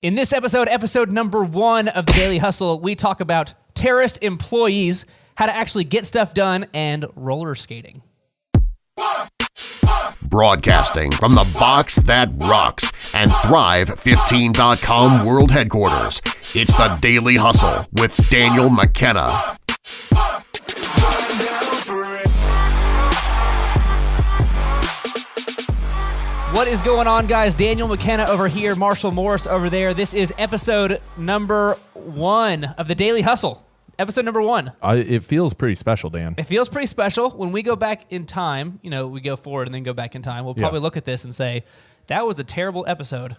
In this episode number 1 of the Daily Hustle, we talk about terrorist employees, how to actually get stuff done, and roller skating. Broadcasting from the box that rocks and Thrive15.com world headquarters, it's the Daily Hustle with Daniel McKenna. What is going on, guys? Daniel McKenna over here, Marshall Morris over there. This is episode number 1 of the Daily Hustle. Episode number 1. It feels pretty special, Dan. It feels pretty special. When we go back in time, we go forward and then go back in time, we'll probably look at this and say, that was a terrible episode,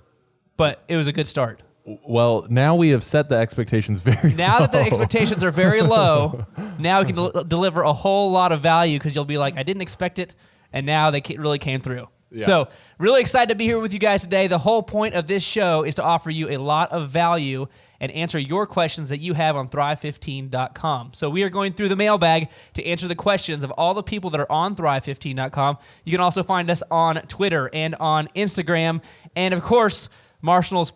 but it was a good start. Well, now we have set the expectations very low. Now that the expectations are very low, now we can deliver a whole lot of value because you'll be like, I didn't expect it, and now they really came through. Yeah. So, really excited to be here with you guys today. The whole point of this show is to offer you a lot of value and answer your questions that you have on Thrive15.com. So, we are going through the mailbag to answer the questions of all the people that are on Thrive15.com. You can also find us on Twitter and on Instagram. And, of course, Marshall's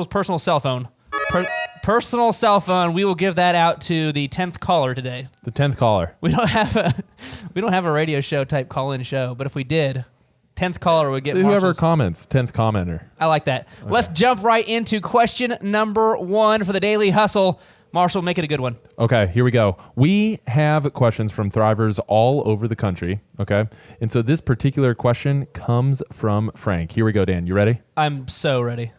personal cell phone. Personal cell phone. We will give that out to the 10th caller today. The 10th caller. We don't have a radio show type call-in show, but if we did, 10th caller would get whoever comments, 10th commenter. I like that. Okay. Let's jump right into question number 1 for the Daily Hustle. Marshall, make it a good one. Okay, here we go. We have questions from Thrivers all over the country, okay? And so this particular question comes from Frank. Here we go, Dan. You ready? I'm so ready.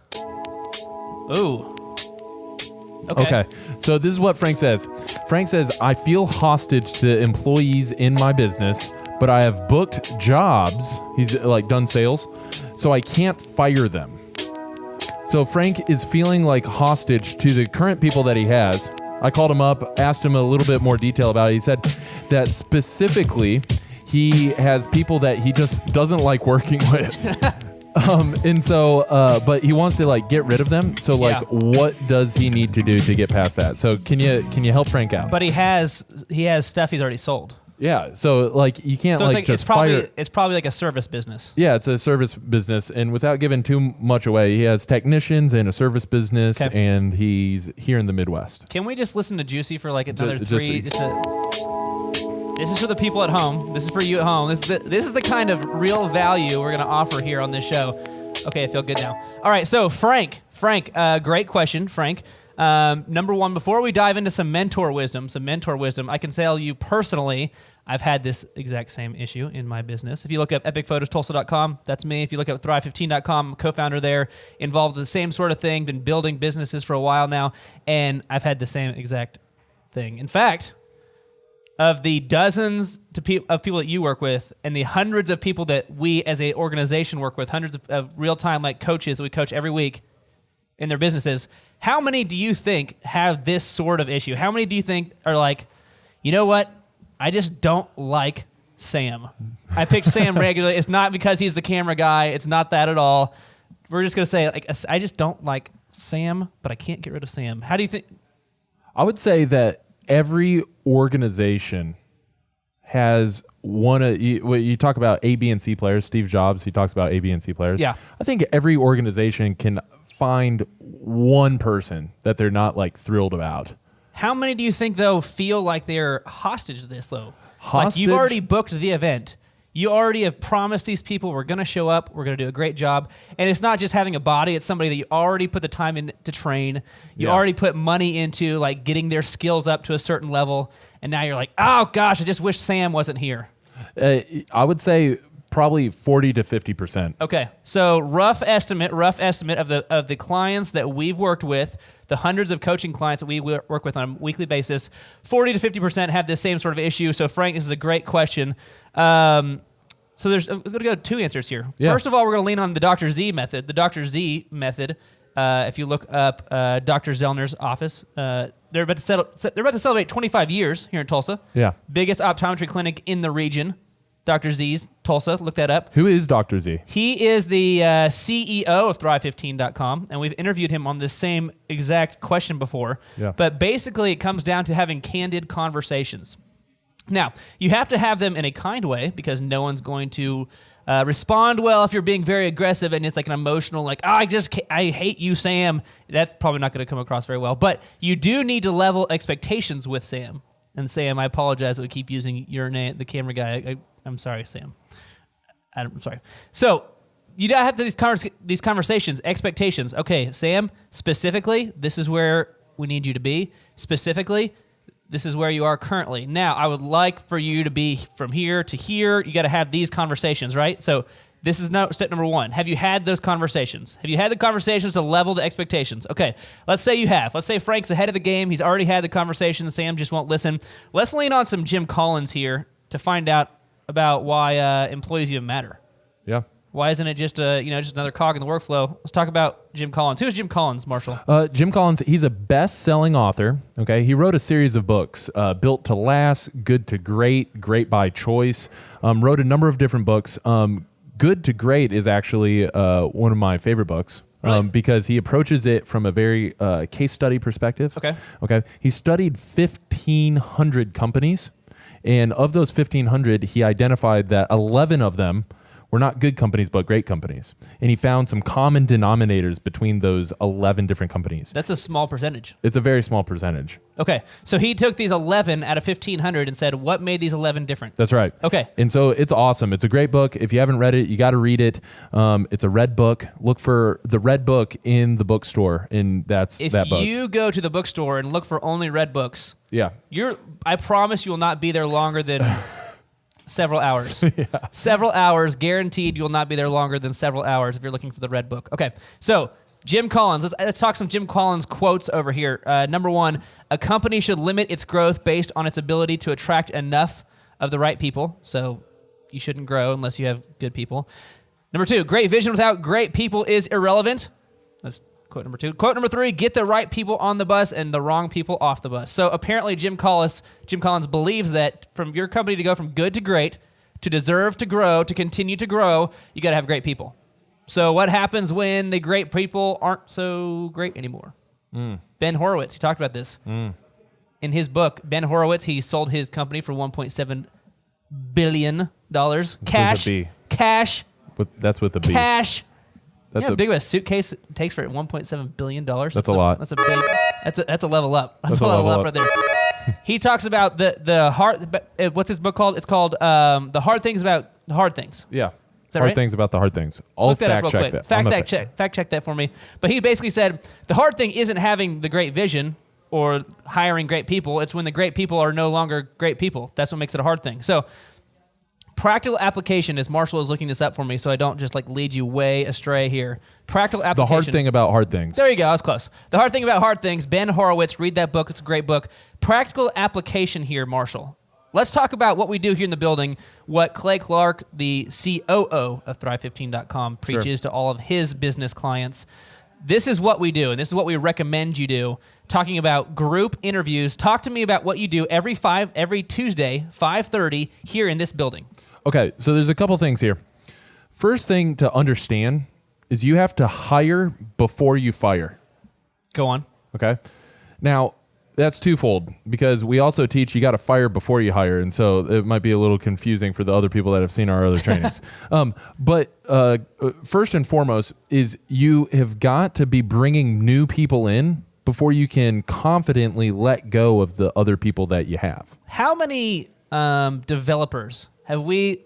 Ooh. Okay. So this is what Frank says. Frank says, I feel hostage to employees in my business, but I have booked jobs. He's done sales, so I can't fire them. So Frank is feeling like hostage to the current people that he has. I called him up, asked him a little bit more detail about it. He said that specifically he has people that he just doesn't like working with. But he wants to get rid of them. So what does he need to do to get past that? So can you help Frank out? But he has stuff he's already sold. Yeah, so you can't just fire. It's probably like a service business. Yeah, it's a service business, and without giving too much away, he has technicians and a service business, and he's here in the Midwest. Can we just listen to Juicy for another 3? This is for the people at home. This is for you at home. This is the kind of real value we're going to offer here on this show. Okay, I feel good now. All right, so Frank, great question, Frank. Number 1, before we dive into some mentor wisdom, I can tell you personally, I've had this exact same issue in my business. If you look up epicphotostulsa.com, that's me. If you look up Thrive15.com, I'm a co-founder there, involved in the same sort of thing, been building businesses for a while now, and I've had the same exact thing. In fact, of the dozens of people that you work with and the hundreds of people that we as an organization work with, hundreds of real-time coaches that we coach every week in their businesses, how many do you think have this sort of issue? How many do you think are you know what? I just don't like Sam. I pick Sam regularly. It's not because he's the camera guy. It's not that at all. We're just going to say, I just don't like Sam, but I can't get rid of Sam. How do you think? I would say that every organization has one of you talk about A, B, and C players. Steve Jobs, he talks about A, B, and C players. Yeah. I think every organization can find one person that they're not thrilled about. How many do you think though feel like they're hostage to this though? Hostage? You've already booked the event. You already have promised these people we're going to show up, we're going to do a great job. And it's not just having a body, it's somebody that you already put the time in to train. You already put money into getting their skills up to a certain level. And now you're like, oh gosh, I just wish Sam wasn't here. I would say probably 40 to 50%. Okay, so rough estimate of the clients that we've worked with, the hundreds of coaching clients that we work with on a weekly basis, 40 to 50% have this same sort of issue. So Frank, this is a great question. So there's going to go 2 answers here. Yeah. First of all, we're going to lean on the Dr. Z method. The Dr. Z method. If you look up Dr. Zoellner's office, they're about to celebrate 25 years here in Tulsa. Yeah, biggest optometry clinic in the region. Dr. Z's, Tulsa. Look that up. Who is Dr. Z? He is the CEO of Thrive15.com, and we've interviewed him on this same exact question before. Yeah. But basically, it comes down to having candid conversations. Now, you have to have them in a kind way because no one's going to Respond well if you're being very aggressive and it's like an emotional, like, oh, I hate you, Sam. That's probably not going to come across very well. But you do need to level expectations with Sam. And Sam, I apologize that we keep using your name, the camera guy. I'm sorry, Sam. I'm sorry. So you gotta have these conversations, expectations. Okay, Sam, specifically, this is where we need you to be. Specifically, this is where you are currently. Now, I would like for you to be from here to here. You got to have these conversations, right? So this is step number one. Have you had those conversations? Have you had the conversations to level the expectations? Okay, let's say you have. Let's say Frank's ahead of the game. He's already had the conversation. Sam just won't listen. Let's lean on some Jim Collins here to find out about why employees even matter. Yeah. Why isn't it just another cog in the workflow? Let's talk about Jim Collins. Who is Jim Collins, Marshall? Jim Collins, he's a best-selling author. Okay, he wrote a series of books: Built to Last, Good to Great, Great by Choice. Wrote a number of different books. Good to Great is actually one of my favorite books. Really? Because he approaches it from a very case study perspective. Okay. He studied 1,500 companies, and of those 1,500, he identified that 11 of them were not good companies, but great companies. And he found some common denominators between those 11 different companies. That's a small percentage. It's a very small percentage. Okay, so he took these 11 out of 1,500 and said, what made these 11 different? That's right. Okay. And so it's awesome. It's a great book. If you haven't read it, you got to read it. It's a red book. Look for the red book in the bookstore, and that's that book. If you go to the bookstore and look for only red books, yeah, I promise you will not be there longer than several hours. Yeah. Several hours, guaranteed you will not be there longer than several hours if you're looking for the red book. Okay, so Jim Collins. Let's talk some Jim Collins quotes over here. Number one, a company should limit its growth based on its ability to attract enough of the right people. So you shouldn't grow unless you have good people. Number two, great vision without great people is irrelevant. That's quote number two. Quote number three, get the right people on the bus and the wrong people off the bus. So apparently Jim Collins believes that from your company to go from good to great, to deserve to grow, to continue to grow, you got to have great people. So what happens when the great people aren't so great anymore? Ben Horowitz, he talked about this. In his book, Ben Horowitz, he sold his company for $1.7 billion. Cash. With a B. Cash. That's with a B. Cash. That's how big of a suitcase it takes for $1.7 billion? That's a lot. That's a big. That's a level up. That's a level up right there. He talks about the hard. What's his book called? It's called The Hard Things About the Hard Things. Yeah. Is that hard right? things about the hard things. I'll fact check that. Fact check that for me. But he basically said the hard thing isn't having the great vision or hiring great people. It's when the great people are no longer great people. That's what makes it a hard thing. So practical application, as Marshall is looking this up for me, so I don't just lead you way astray here. Practical application. The hard thing about hard things. There you go. I was close. The hard thing about hard things. Ben Horowitz. Read that book. It's a great book. Practical application here, Marshall. Let's talk about what we do here in the building, what Clay Clark, the COO of Thrive15.com, preaches to all of his business clients. This is what we do, and this is what we recommend you do. Talking about group interviews. Talk to me about what you do every Tuesday, 5:30, here in this building. Okay, so there's a couple things here. First thing to understand is you have to hire before you fire. Go on. Okay? Now, that's twofold because we also teach you got to fire before you hire, and so it might be a little confusing for the other people that have seen our other trainings. But first and foremost is you have got to be bringing new people in before you can confidently let go of the other people that you have. How many developers have we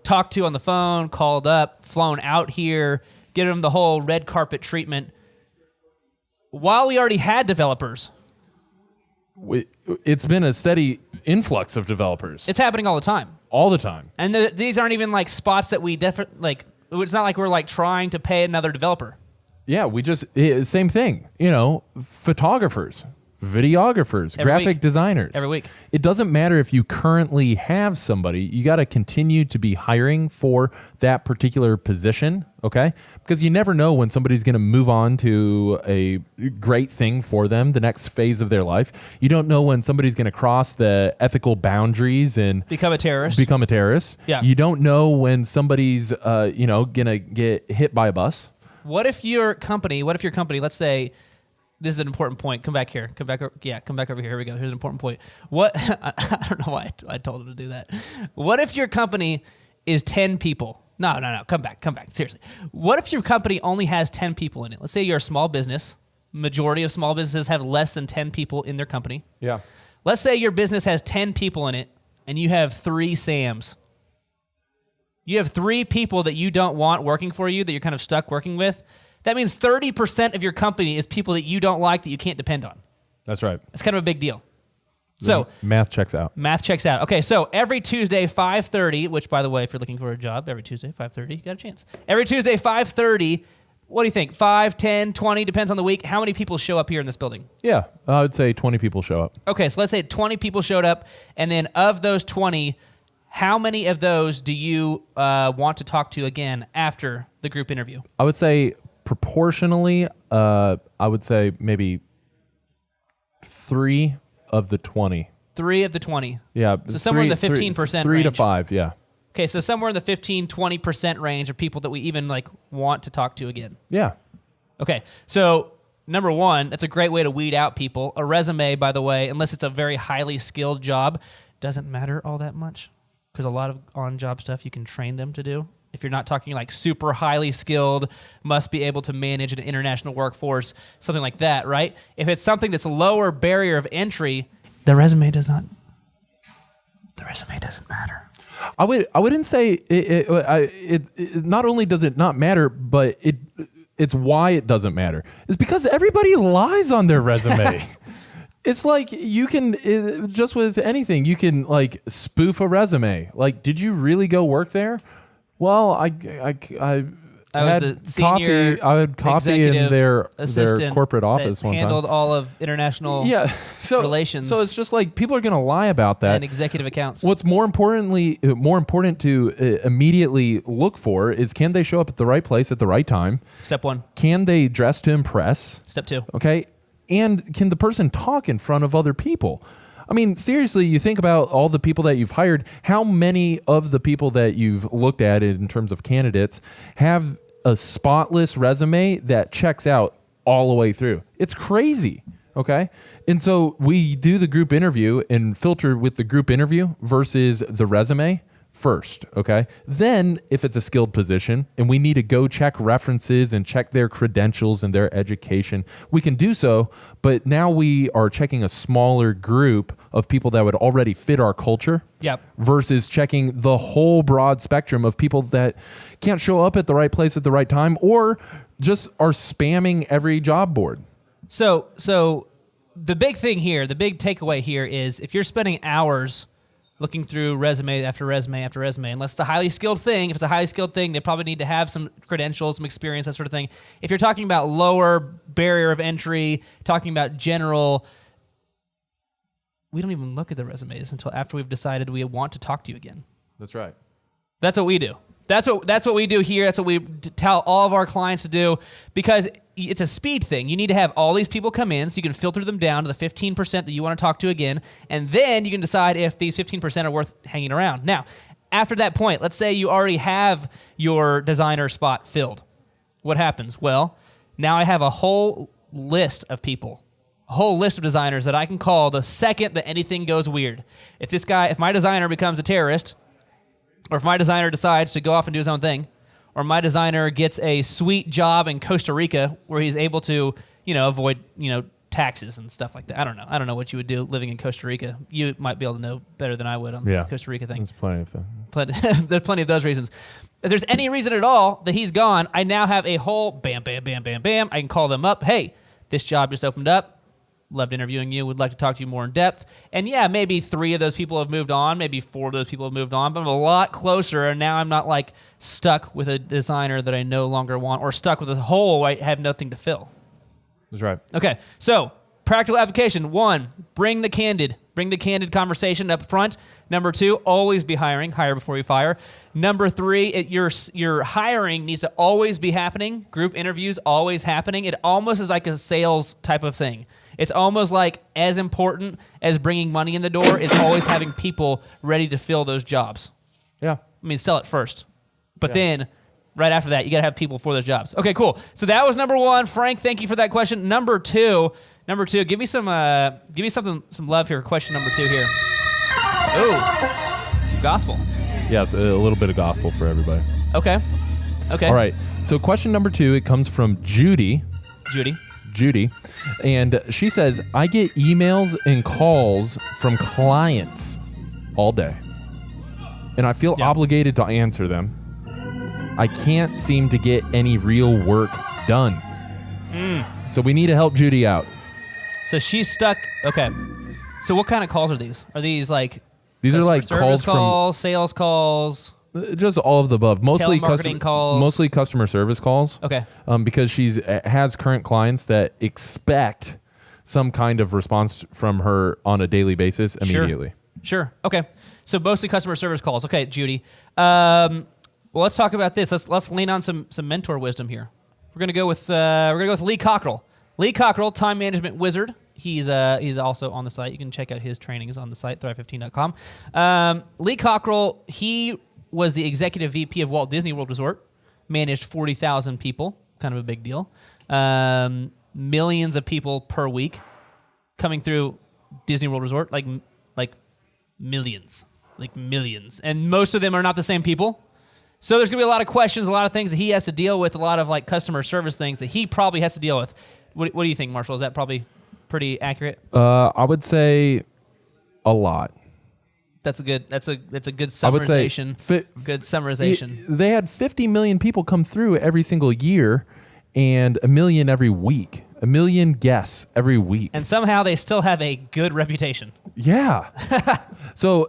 talked to on the phone, called up, flown out here, given them the whole red carpet treatment while we already had developers? It's been a steady influx of developers. It's happening all the time. All the time. And these aren't even spots that we definitely it's not like we're trying to pay another developer. Yeah, we just same thing. Photographers, videographers, graphic designers. Every week. It doesn't matter if you currently have somebody. You got to continue to be hiring for that particular position, okay? Because you never know when somebody's going to move on to a great thing for them, the next phase of their life. You don't know when somebody's going to cross the ethical boundaries and become a terrorist. Yeah. You don't know when somebody's going to get hit by a bus. What if your company, let's say, this is an important point. Come back here. Come back over here. Here we go. Here's an important point. I don't know why I told him to do that. What if your company is 10 people. No. Come back. Seriously. What if your company only has 10 people in it? Let's say you're a small business. Majority of small businesses have less than 10 people in their company. Yeah. Let's say your business has 10 people in it and you have 3 Sams. You have 3 people that you don't want working for you, that you're kind of stuck working with. That means 30% of your company is people that you don't like, that you can't depend on. That's right. It's kind of a big deal. So math checks out. Okay, so every Tuesday, 5:30, which, by the way, if you're looking for a job, every Tuesday, 5:30, you got a chance. Every Tuesday, 5:30, what do you think? 5, 10, 20, depends on the week. How many people show up here in this building? Yeah, I would say 20 people show up. Okay, so let's say 20 people showed up, and then of those 20, how many of those do you want to talk to again after the group interview? I would say proportionally, I would say maybe 3 of the 20. 3 of the 20. Yeah. So somewhere in the 15% 3 range. to 5, yeah. Okay, so somewhere in the 15-20% range of people that we even want to talk to again. Yeah. Okay, so number one, that's a great way to weed out people. A resume, by the way, unless it's a very highly skilled job, doesn't matter all that much because a lot of on-job stuff you can train them to do. If you're not talking super highly skilled, must be able to manage an international workforce, something like that, right? If it's something that's a lower barrier of entry, the resume doesn't matter. I wouldn't say it not only does it not matter, but it's why it doesn't matter. It's because everybody lies on their resume. It's like you can just with anything, you can spoof a resume. Did you really go work there? Well, I had the senior coffee. I had coffee in their corporate office one time. Handled all of international relations. So it's just people are going to lie about that. And executive accounts. What's more important to immediately look for is, can they show up at the right place at the right time? Step 1. Can they dress to impress? Step 2. Okay. And can the person talk in front of other people? I mean, seriously, you think about all the people that you've hired. How many of the people that you've looked at in terms of candidates have a spotless resume that checks out all the way through? It's crazy. Okay. And so we do the group interview and filter with the group interview versus the resume first. Okay. Then if it's a skilled position and we need to go check references and check their credentials and their education, we can do so. But now we are checking a smaller group of people that would already fit our culture. Yep. Versus checking the whole broad spectrum of people that can't show up at the right place at the right time or just are spamming every job board. So the big thing here, the big takeaway here is if you're spending hours looking through resume after resume after resume, unless it's a highly skilled thing. If it's a highly skilled thing, they probably need to have some credentials, some experience, that sort of thing. If you're talking about lower barrier of entry, talking about general, we don't even look at the resumes until after we've decided we want to talk to you again. That's right. That's what we do. That's what we do here. That's what we tell all of our clients to do because it's a speed thing. You need to have all these people come in so you can filter them down to the 15% that you want to talk to again, and then you can decide if these 15% are worth hanging around. Now, after that point, let's say you already have your designer spot filled. What happens? Well, now I have a whole list of people, a whole list of designers that I can call the second that anything goes weird. If my designer becomes a terrorist, or if my designer decides to go off and do his own thing, or my designer gets a sweet job in Costa Rica where he's able to, avoid, taxes and stuff like that. I don't know. I don't know what you would do living in Costa Rica. You might be able to know better than I would on the Costa Rica thing. There's plenty of them. There's plenty of those reasons. If there's any reason at all that he's gone, I now have a whole bam, bam, bam, bam, bam. I can call them up. Hey, this job just opened up. Loved interviewing you. Would like to talk to you more in depth. And yeah, maybe 3 of those people have moved on. Maybe 4 of those people have moved on. But I'm a lot closer, and now I'm not stuck with a designer that I no longer want, or stuck with a hole I have nothing to fill. That's right. Okay, so practical application. 1, bring the candid conversation up front. Number 2, always be hiring. Hire before you fire. Number 3, your hiring needs to always be happening. Group interviews always happening. It almost is like a sales type of thing. It's almost like as important as bringing money in the door is always having people ready to fill those jobs. Yeah. I mean, sell it first. But then right after that, you got to have people for those jobs. Okay, cool. So that was number 1. Frank, thank you for that question. Number 2, give me some love here. Question number 2 here. Ooh, some gospel. Yes, a little bit of gospel for everybody. Okay. All right. So question number 2, it comes from Judy. And she says, I get emails and calls from clients all day, and I feel obligated to answer them. I can't seem to get any real work done. So we need to help Judy out. So she's stuck. Okay. So what kind of calls are these? Are these like... These are like calls from... sales calls... Just all of the above. Mostly calls. Mostly customer service calls. Okay. Because has current clients that expect some kind of response from her on a daily basis immediately. Sure. Okay. So mostly customer service calls. Okay, Judy. Well, let's talk about this. Let's lean on some mentor wisdom here. We're gonna go with Lee Cockrell. Lee Cockrell, time management wizard. He's also on the site. You can check out his trainings on the site, thrive15.com. Lee Cockrell, he was the executive VP of Walt Disney World Resort, managed 40,000 people, kind of a big deal. Millions of people per week coming through Disney World Resort, like millions. And most of them are not the same people. So there's going to be a lot of questions, a lot of things that he has to deal with, a lot of like customer service things that he probably has to deal with. What do you think, Marshall? Is that probably pretty accurate? I would say a lot. That's a good summarization. Good summarization. They had 50 million people come through every single year, and 1 million every week. 1 million guests every week. And somehow they still have a good reputation. Yeah. So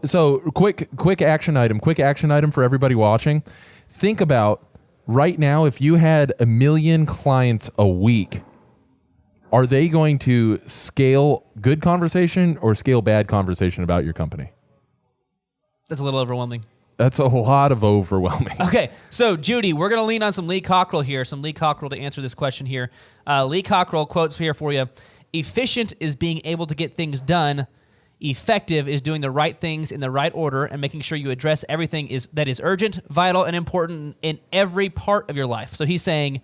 quick action item for everybody watching. Think about right now, if you had 1 million clients a week, are they going to scale good conversation or scale bad conversation about your company? That's a little overwhelming. That's a lot of overwhelming. Okay, so Judy, we're going to lean on some Lee Cockrell here, to answer this question here. Lee Cockrell quotes here for you. Efficient is being able to get things done. Effective is doing the right things in the right order and making sure you address everything that is urgent, vital, and important in every part of your life. So he's saying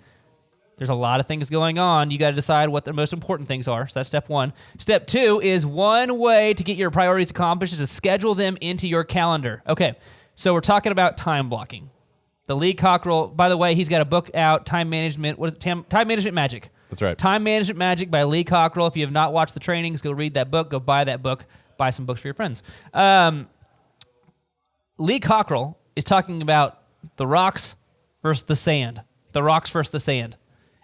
there's a lot of things going on. You got to decide what the most important things are. So that's step 1. Step 2 is one way to get your priorities accomplished is to schedule them into your calendar. Okay, so we're talking about time blocking. The Lee Cockrell, by the way, he's got a book out, Time Management. What is it? Time Management Magic. That's right. Time Management Magic by Lee Cockrell. If you have not watched the trainings, go read that book. Go buy that book. Buy some books for your friends. Lee Cockrell is talking about the rocks versus the sand. The rocks versus the sand.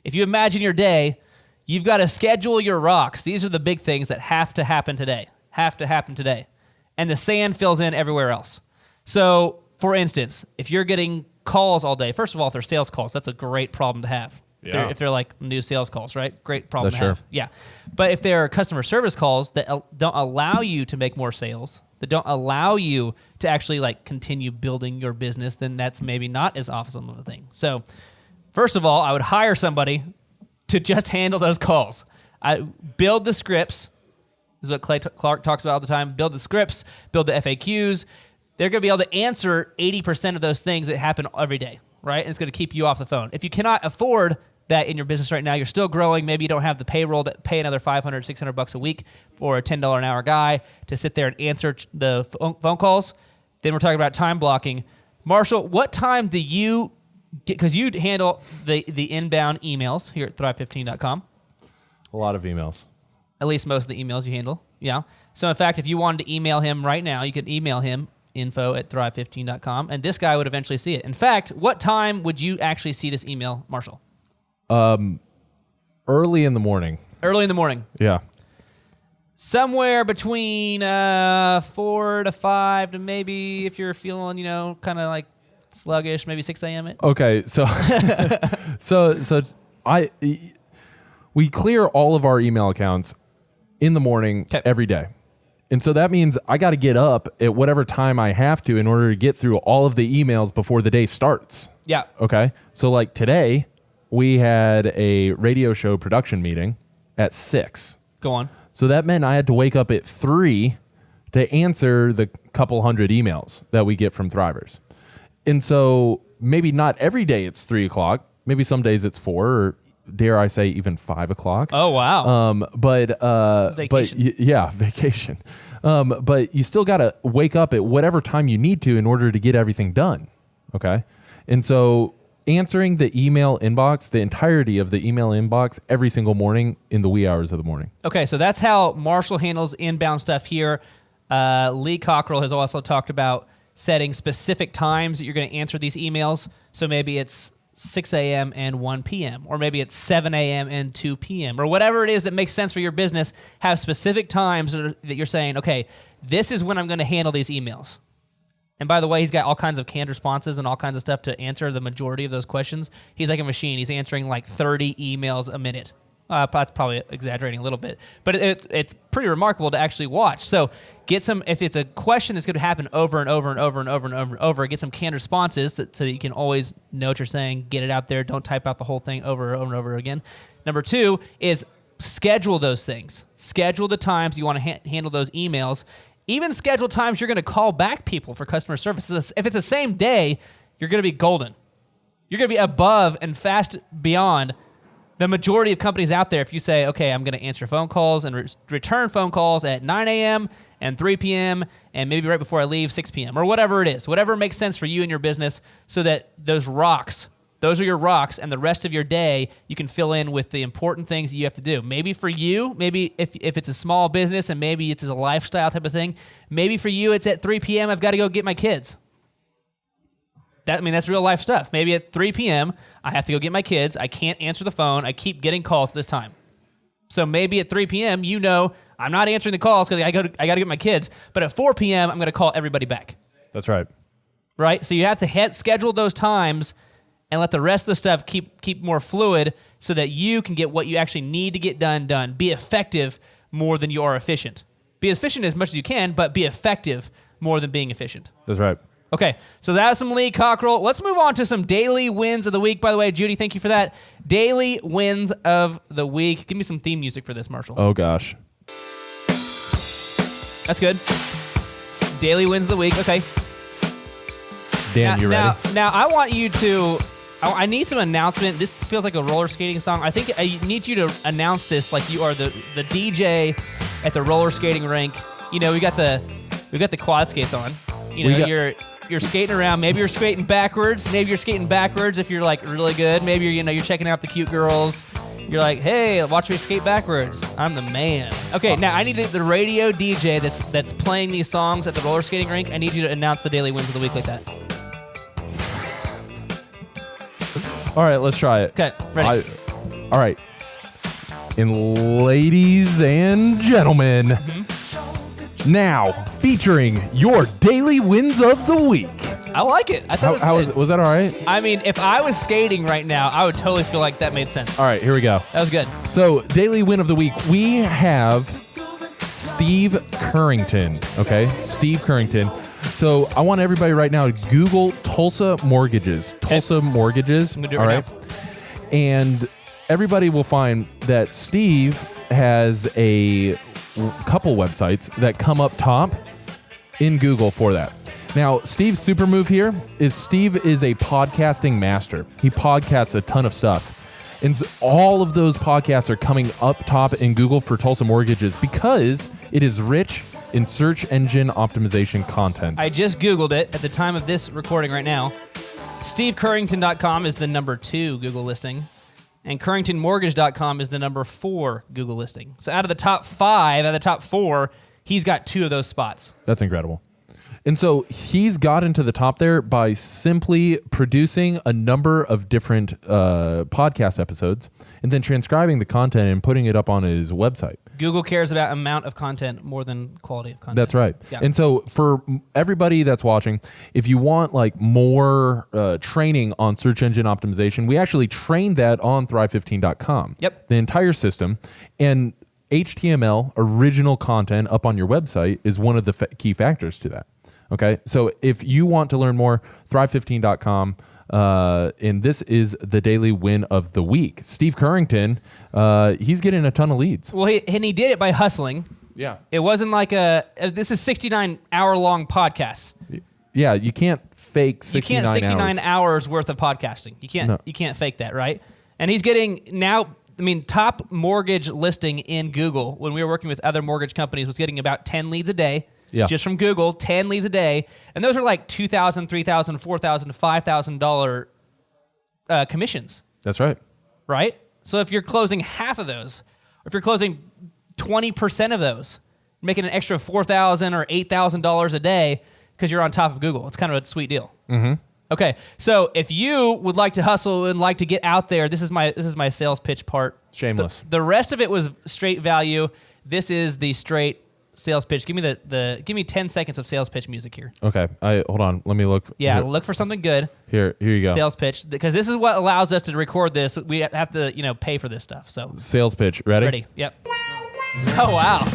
If you imagine your day, you've got to schedule your rocks. These are the big things that have to happen today. And the sand fills in everywhere else. So, for instance, if you're getting calls all day, first of all, if they're sales calls, that's a great problem to have. Yeah. If they're like new sales calls, right? Great problem That's to have. sure. Yeah. But if they're customer service calls that don't allow you to make more sales, that don't allow you to actually like continue building your business, then that's maybe not as awesome of a thing. So, first of all, I would hire somebody to just handle those calls. I build the scripts. This is what Clay Clark talks about all the time. Build the scripts, build the FAQs. They're going to be able to answer 80% of those things that happen every day, right? And it's going to keep you off the phone. If you cannot afford that in your business right now, you're still growing. Maybe you don't have the payroll to pay another $500, $600 a week for a $10 an hour guy to sit there and answer the phone calls. Then we're talking about time blocking. Marshall, what time do you get, because you handle the inbound emails here at thrive15.com. A lot of emails. At least most of the emails you handle. Yeah. So in fact, if you wanted to email him right now, you could email him info@thrive15.com, and this guy would eventually see it. In fact, what time would you actually see this email, Marshall? Early in the morning. Early in the morning. Yeah. Somewhere between 4 to 5 to maybe, if you're feeling, kind of like sluggish, maybe 6 a.m. Okay, so we clear all of our email accounts in the morning every day. And so that means I got to get up at whatever time I have to in order to get through all of the emails before the day starts. Yeah. Okay. So like today, we had a radio show production meeting at 6. Go on. So that meant I had to wake up at 3 to answer the couple hundred emails that we get from Thrivers. And so maybe not every day it's 3 o'clock. Maybe some days it's 4 or dare I say even 5 o'clock. Oh, wow. Vacation. But you still got to wake up at whatever time you need to in order to get everything done. Okay. And so answering the email inbox, the entirety of the email inbox every single morning in the wee hours of the morning. Okay. So that's how Marshall handles inbound stuff here. Lee Cockrell has also talked about setting specific times that you're going to answer these emails. So maybe it's 6 a.m. and 1 p.m., or maybe it's 7 a.m. and 2 p.m., or whatever it is that makes sense for your business. Have specific times that you're saying, okay, this is when I'm going to handle these emails. And by the way, he's got all kinds of canned responses and all kinds of stuff to answer the majority of those questions. He's like a machine. He's answering like 30 emails a minute. That's probably exaggerating a little bit, but it's pretty remarkable to actually watch. So get some, if it's a question that's going to happen over and over and over and over and over and over, get some canned responses so that you can always know what you're saying, get it out there, don't type out the whole thing over and over and over again. Number 2 is schedule those things. Schedule the times you want to handle those emails. Even schedule times you're going to call back people for customer service. If it's the same day, you're going to be golden. You're going to be above and fast beyond the majority of companies out there. If you say, okay, I'm going to answer phone calls and return phone calls at 9 a.m. and 3 p.m. and maybe right before I leave, 6 p.m. or whatever it is, whatever makes sense for you and your business, so that those are your rocks, and the rest of your day you can fill in with the important things that you have to do. Maybe for you, maybe if it's a small business and maybe it's a lifestyle type of thing, maybe for you it's at 3 p.m. I've got to go get my kids. That's real life stuff. Maybe at 3 p.m., I have to go get my kids. I can't answer the phone. I keep getting calls at this time. So maybe at 3 p.m., I'm not answering the calls because I got to get my kids. But at 4 p.m., I'm going to call everybody back. That's right. Right? So you have to schedule those times and let the rest of the stuff keep more fluid so that you can get what you actually need to get done. Be effective more than you are efficient. Be efficient as much as you can, but be effective more than being efficient. That's right. Okay, so that was some Lee Cockrell. Let's move on to some daily wins of the week. By the way, Judy, thank you for that. Daily wins of the week. Give me some theme music for this, Marshall. Oh, gosh. That's good. Daily wins of the week. Okay. Dan, you ready? Now, I want you to... I need some announcement. This feels like a roller skating song. I think I need you to announce this like you are the DJ at the roller skating rink. We got the quad skates on. You're skating around. Maybe you're skating backwards. Maybe you're skating backwards if you're like really good. Maybe you're checking out the cute girls. You're like, hey, watch me skate backwards. I'm the man. Okay, now I need the radio DJ that's playing these songs at the roller skating rink. I need you to announce the daily wins of the week like that. All right, let's try it. Okay, ready. All right. And ladies and gentlemen, now featuring your daily wins of the week. I like it. I thought was that all right? I mean, if I was skating right now, I would totally feel like that made sense. All right, here we go. That was good. So, daily win of the week, we have Steve Currington. Okay, Steve Currington. So, I want everybody right now to Google Tulsa Mortgages. Tulsa Mortgages. I'm gonna do it right now. And everybody will find that Steve has a couple websites that come up top in Google for that. Now, Steve's super move here is Steve is a podcasting master. He podcasts a ton of stuff. And so all of those podcasts are coming up top in Google for Tulsa Mortgages because it is rich in search engine optimization content. I just Googled it at the time of this recording right now. SteveCurrington.com is the number 2 Google listing. And CurringtonMortgage.com is the number 4 Google listing. So out of the top 5, out of the top 4, he's got 2 of those spots. That's incredible. And so he's got into the top there by simply producing a number of different podcast episodes and then transcribing the content and putting it up on his website. Google cares about amount of content more than quality of content. That's right. Yeah. And so for everybody that's watching, if you want like more training on search engine optimization, we actually trained that on Thrive15.com. Yep. The entire system. And HTML, original content up on your website, is one of the key factors to that. Okay, so if you want to learn more, Thrive15.com, and this is the daily win of the week. Steve Currington, he's getting a ton of leads. Well, he did it by hustling. Yeah. It wasn't like this is 69-hour-long podcast. Yeah, you can't fake 69 hours. 69 hours worth of podcasting. You can't fake that, right? And he's getting now top mortgage listing in Google when we were working with other mortgage companies was getting about 10 leads a day. Yeah. Just from Google, 10 leads a day. And those are like $2,000, $3,000, $4,000, $5,000 commissions. That's right. Right? So if you're closing half of those, or if you're closing 20% of those, you're making an extra $4,000 or $8,000 a day because you're on top of Google. It's kind of a sweet deal. Mm-hmm. Okay, so if you would like to hustle and like to get out there, this is my sales pitch part. Shameless. The rest of it was straight value. This is the straight sales pitch. Give me give me 10 seconds of sales pitch music here. Okay. Hold on. Let me look. Yeah, here. Look for something good. Here you go. Sales pitch, because this is what allows us to record this. We have to, pay for this stuff. So sales pitch. Ready? ready. Yep. Oh wow.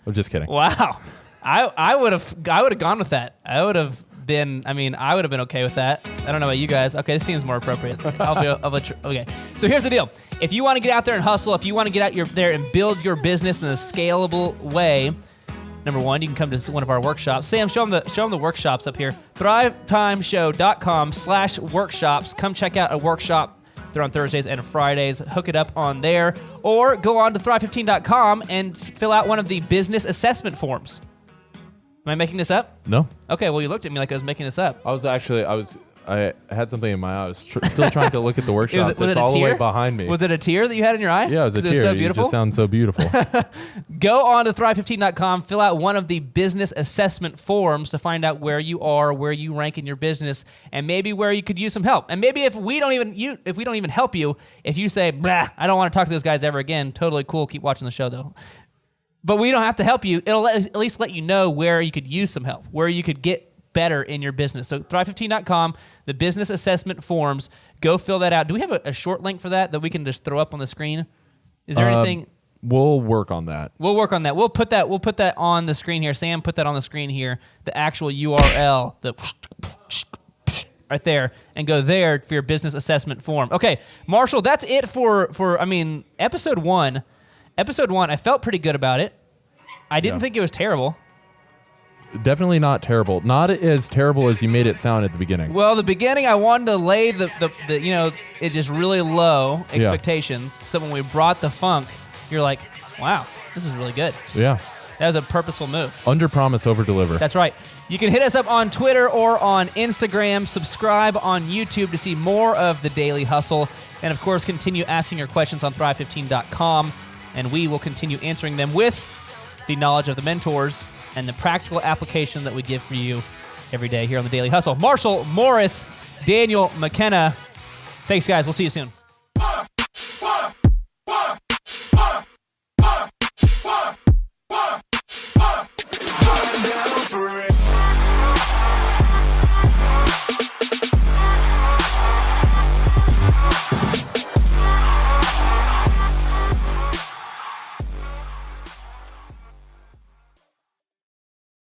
I'm just kidding. Wow. I would have gone with that. I would have been okay with that. I don't know about you guys. Okay, this seems more appropriate. Okay. So here's the deal. If you want to get out there and hustle, if you want to get out there and build your business in a scalable way, number one, you can come to one of our workshops. Sam, show them the workshops up here. ThriveTimeShow.com/workshops. Come check out a workshop. They're on Thursdays and Fridays. Hook it up on there. Or go on to Thrive15.com and fill out one of the business assessment forms. Am I making this up? No. Okay, well, you looked at me like I was making this up. I had something in my eye. I was still trying to look at the workshop. Was it all the tear? way behind me. Was it a tear that you had in your eye? Yeah, it was a tear. It so beautiful? You just sound so beautiful. Go on to Thrive15.com, fill out one of the business assessment forms to find out where you are, where you rank in your business, and maybe where you could use some help. And maybe if we don't even help you, if you say, "Blah, I don't want to talk to those guys ever again," totally cool. Keep watching the show though. But we don't have to help you. It'll at least let you know where you could use some help, where you could get better in your business. So Thrive15.com, the business assessment forms, go fill that out. Do we have a short link for that we can just throw up on the screen? Is there anything? We'll work on that. We'll work on that. We'll put that on the screen here. Sam, put that on the screen here. The actual URL, right there, and go there for your business assessment form. Okay, Marshall, that's it for episode 1. Episode 1, I felt pretty good about it. I didn't think it was terrible. Definitely not terrible. Not as terrible as you made it sound at the beginning. Well, the beginning, I wanted to lay the it just really low expectations, so that when we brought the funk, you're like, wow, this is really good. Yeah. That was a purposeful move. Under promise, over deliver. That's right. You can hit us up on Twitter or on Instagram. Subscribe on YouTube to see more of the Daily Hustle. And, of course, continue asking your questions on Thrive15.com. And we will continue answering them with the knowledge of the mentors and the practical application that we give for you every day here on the Daily Hustle. Marshall Morris, Daniel McKenna. Thanks, guys. We'll see you soon.